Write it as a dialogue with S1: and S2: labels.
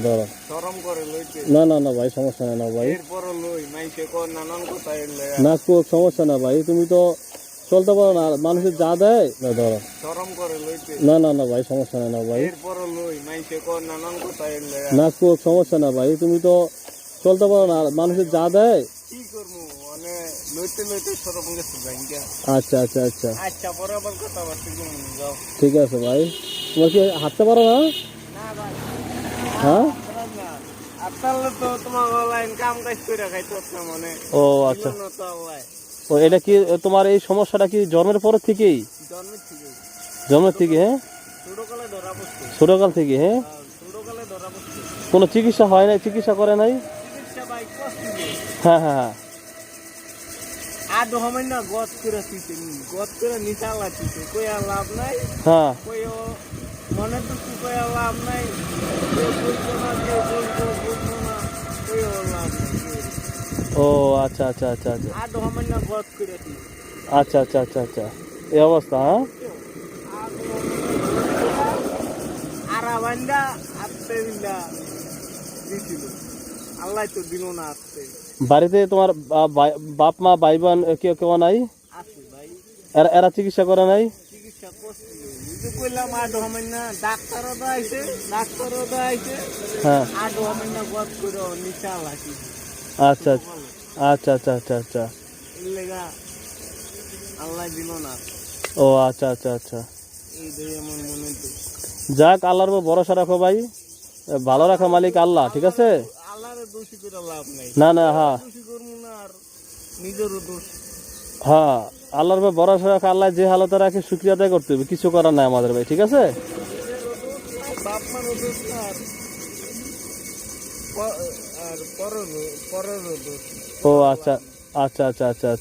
S1: ধরো
S2: শরম করে লইতে
S1: না না না ভাই, সমস্যা নাই না ভাই,
S2: এরপরও লই মাইসে কোন নানান কথা এলে
S1: না সমস্যা না ভাই, তুমি তো চলতে পারো না, মানুষের যা দেয় না ধরো
S2: শরম করে লইতে
S1: না না না ভাই, সমস্যা নাই না ভাই,
S2: এরপরও লই মাইসে কোন নানান কথা এলে
S1: না সমস্যা না ভাই, তুমি তো চলতে পারো না, মানুষের যা দেয়।
S2: কি করবো মানে লইতে লইতে শরম গেছে ব্যাংকে।
S1: আচ্ছা আচ্ছা আচ্ছা,
S2: আচ্ছা পরে আবার কথা বার্তা যাও।
S1: ঠিক আছে ভাই, তোমার কি হাঁটতে পারো না?
S2: না ভাই
S1: হ্যাঁ
S2: আপনার তো তোমার অনলাইন কাম কাজ করে খাইতে মানে
S1: ও আচ্ছা,
S2: না তো অনলাইন
S1: ও এটা কি তোমার এই সমস্যাটা কি জন্মের পর থেকেই?
S2: জন্মের থেকে
S1: জন্মের থেকে? হ্যাঁ,
S2: ছোটকালে ধরা পড়ছে।
S1: ছোটকাল থেকে? হ্যাঁ,
S2: ছোটকালে ধরা পড়ছে।
S1: কোনো চিকিৎসা হয় নাই, চিকিৎসা করে নাই?
S2: চিকিৎসা ভাই কষ্ট
S1: হ্যাঁ হ্যাঁ হ্যাঁ,
S2: আদ হমেন না গদ করে দিতে গদ করে নিচা লাগাইতে কই আর লাভ নাই।
S1: হ্যাঁ,
S2: কই মনে তো কই আর লাভ নাই, বলবো না বলবো না কই আর লাভ নাই।
S1: ও আচ্ছা আচ্ছা আচ্ছা আচ্ছা
S2: আদ হমেন না গদ করে দিতে
S1: আচ্ছা আচ্ছা আচ্ছা আচ্ছা, এই অবস্থা? হ্যাঁ,
S2: আরাবান্ডা আত্তে দিলা দিছিল, আল্লাহ তো দিল না আত্তে।
S1: বাড়িতে তোমার বাপ মা ভাই বোন কেউ কেউ নাই?
S2: আছে ভাই,
S1: এরা চিকিৎসা করে নাই?
S2: চিকিৎসা করছিল বুঝতে কইলাম আদ হমেন না, ডাক্তারও তো আইছে
S1: হ্যাঁ,
S2: আদ হমেন না গদ করে নিচা লাগি।
S1: আচ্ছা আচ্ছা আচ্ছা আচ্ছা আচ্ছা,
S2: এর লেগা আল্লাহ দিল না।
S1: ও আচ্ছা আচ্ছা আচ্ছা,
S2: এই ধরে আমার মনে তো
S1: যাক, আল্লাহর উপর ভরসা রাখো ভাই, ভালো রাখা মালিক আল্লাহ, ঠিক আছে?
S2: আল্লাহরে দোষী করে লাভ নাই,
S1: না না, হ্যাঁ
S2: দোষী করবো না আর নিজেরও দোষ।
S1: হ্যাঁ, আল্লাহর উপর ভরসা রাখা, আল্লাহ যে হালতে রাখে শুকরিয়া আদায় করতে হবে, কিছু করার নাই আমাদের ভাই, ঠিক আছে?
S2: নিজেরও দোষ নাই, বাপ মারও দোষ না, আর পরেরও দোষ নাই।
S1: ও আচ্ছা আচ্ছা আচ্ছা আচ্ছা